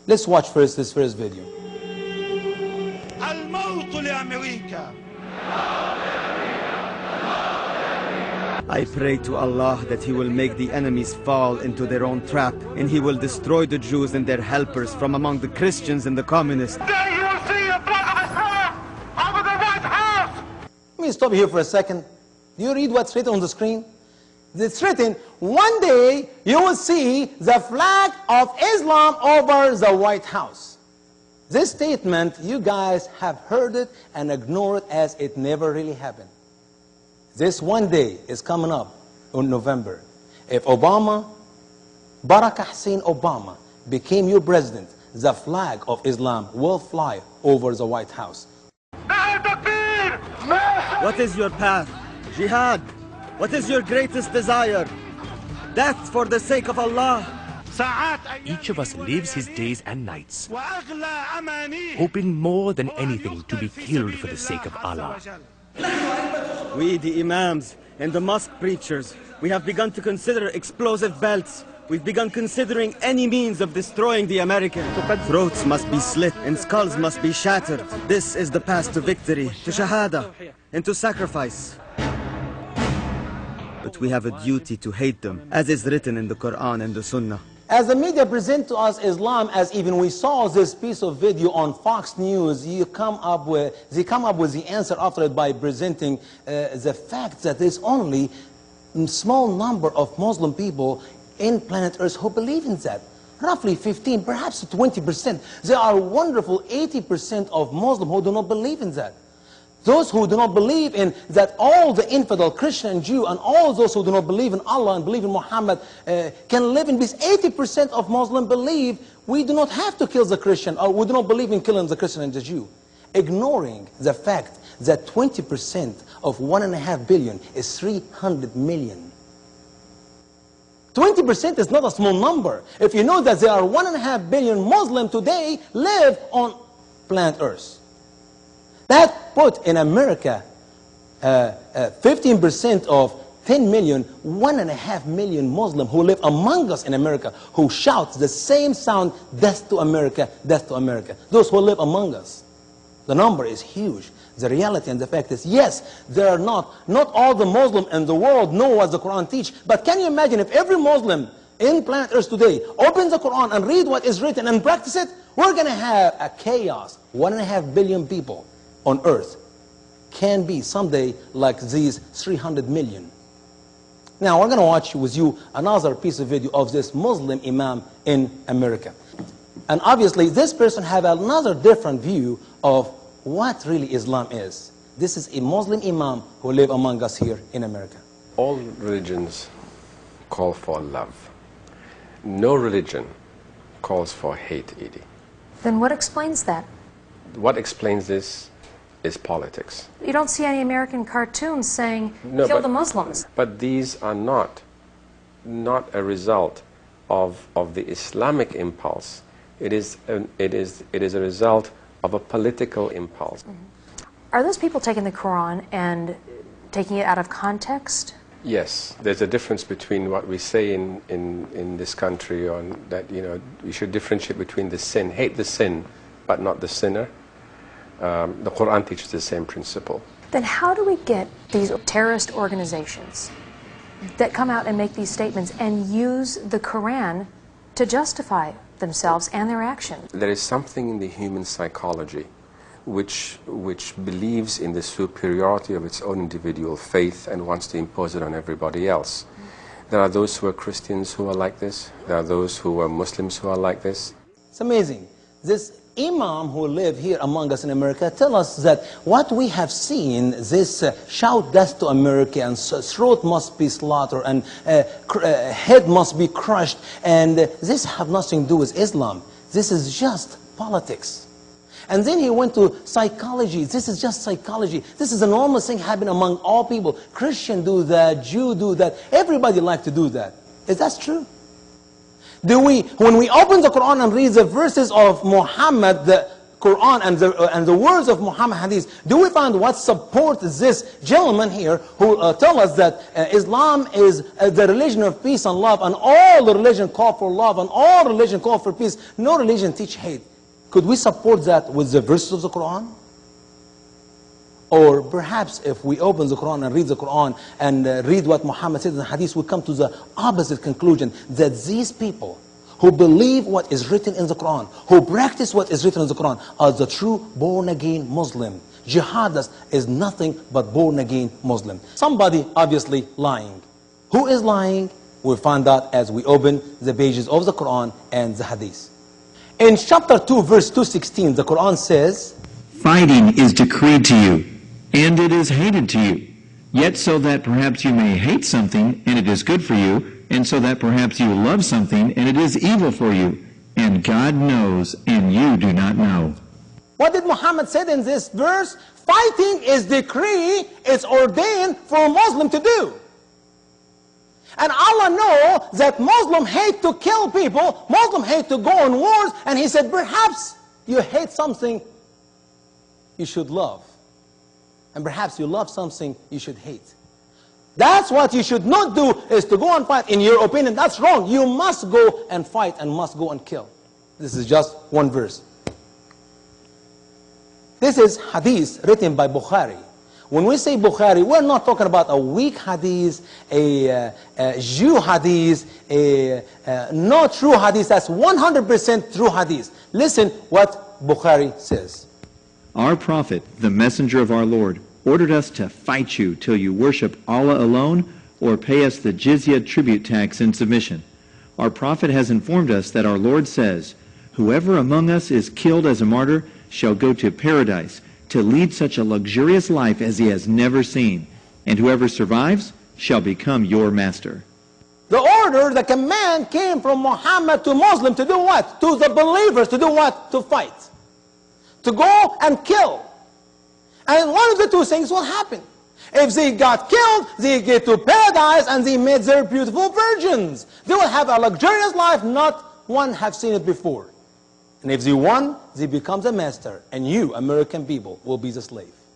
Let's watch first this first video. I pray to Allah that He will make the enemies fall into their own trap, and He will destroy the Jews and their helpers from among the Christians and the communists. Let me stop here for a second. Do you read what's written on the screen? It's written, one day you will see the flag of Islam over the White House. This statement, you guys have heard it and ignored it as it never really happened. This one day is coming up in November. If Obama, Barack Hussein Obama, became your president, the flag of Islam will fly over the White House. What is your path? Jihad. What is your greatest desire? Death for the sake of Allah. Each of us lives his days and nights, hoping more than anything to be killed for the sake of Allah. We, the imams and the mosque preachers, we have begun to consider explosive belts. We've begun considering any means of destroying the Americans. Throats must be slit and skulls must be shattered. This is the path to victory, to shahada, and to sacrifice. But we have a duty to hate them, as is written in the Quran and the Sunnah. As the media present to us Islam, as even we saw this piece of video on Fox News, they come up with the answer after it by presenting the fact that there's only a small number of Muslim people in planet Earth who believe in that. Roughly 15, perhaps 20%. There are wonderful 80% of Muslims who do not believe in that. Those who do not believe in that all the infidel, Christian and Jew, and all those who do not believe in Allah and believe in Muhammad can live in peace. 80% of Muslims believe we do not have to kill the Christian, or we do not believe in killing the Christian and the Jew. Ignoring the fact that 20% of 1.5 billion is 300 million. 20% is not a small number. If you know that there are 1.5 billion Muslims today live on planet Earth. That put in America 15% of 10 million, 1.5 million Muslims who live among us in America, who shout the same sound, death to America, death to America. Those who live among us. The number is huge. The reality and the fact is, yes, there are not all the Muslims in the world know what the Quran teaches. But can you imagine if every Muslim in planet Earth today opens the Quran and read what is written and practice it? We're going to have a chaos. 1.5 billion people on Earth can be someday like these 300 million. Now we're going to watch with you another piece of video of this Muslim imam in America. And obviously this person have another different view of what really Islam is. This is a Muslim imam who live among us here in America. All religions call for love. No religion calls for hate, Edie. Then what explains that? What explains this is politics. You don't see any American cartoons saying, kill the Muslims. But these are not a result of the Islamic impulse. It is a result of a political impulse. Mm-hmm. Are those people taking the Quran and taking it out of context? Yes, there's a difference between what we say in this country on that, you know, we should differentiate between the sin, hate the sin, but not the sinner. The Quran teaches the same principle. Then how do we get these terrorist organizations that come out and make these statements and use the Quran to justify themselves and their actions? There is something in the human psychology which believes in the superiority of its own individual faith and wants to impose it on everybody else. There are those who are Christians who are like this. There are those who are Muslims who are like this. It's amazing. This imam who live here among us in America tell us that what we have seen, this shout death to America and throat must be slaughtered and head must be crushed, and this have nothing to do with Islam. This is just politics. And then he went to psychology. This is just psychology. This is a normal thing happening among all people. Christian do that, Jew do that. Everybody like to do that. Is that true? When we open the Quran and read the verses of Muhammad, the Quran and the words of Muhammad Hadith, do we find what supports this gentleman here who tell us that Islam is the religion of peace and love, and all the religion call for love, and all religion call for peace, no religion teach hate? Could we support that with the verses of the Quran? Or perhaps if we open the Quran and read the Quran and read what Muhammad said in the Hadith, we come to the opposite conclusion, that these people who believe what is written in the Quran, who practice what is written in the Quran, are the true born-again Muslim. Jihadist is nothing but born-again Muslim. Somebody obviously lying. Who is lying? We'll find out as we open the pages of the Quran and the Hadith. In chapter 2, verse 216, the Quran says, "Fighting is decreed to you, and it is hated to you. Yet so that perhaps you may hate something, and it is good for you, and so that perhaps you love something, and it is evil for you. And God knows, and you do not know." What did Muhammad say in this verse? Fighting is decree, it's ordained for a Muslim to do. And Allah knows that Muslims hate to kill people, Muslims hate to go on wars, and He said, perhaps you hate something you should love. And perhaps you love something you should hate. That's what you should not do, is to go and fight. In your opinion, that's wrong. You must go and fight and must go and kill. This is just one verse. This is hadith written by Bukhari. When we say Bukhari, we're not talking about a weak hadith, a Jew hadith, a not true hadith. That's 100% true hadith. Listen what Bukhari says. "Our prophet, the messenger of our Lord, ordered us to fight you till you worship Allah alone or pay us the jizya tribute tax in submission. Our prophet has informed us that our Lord says, 'Whoever among us is killed as a martyr shall go to paradise to lead such a luxurious life as he has never seen, and whoever survives shall become your master.'" The order, the command came from Muhammad to Muslim to do what? To the believers to do what? To fight. To go and kill. And one of the two things will happen. If they got killed, they get to paradise and they made their beautiful virgins. They will have a luxurious life, not one have seen it before. And if they won, they become the master. And you, American people, will be the slave.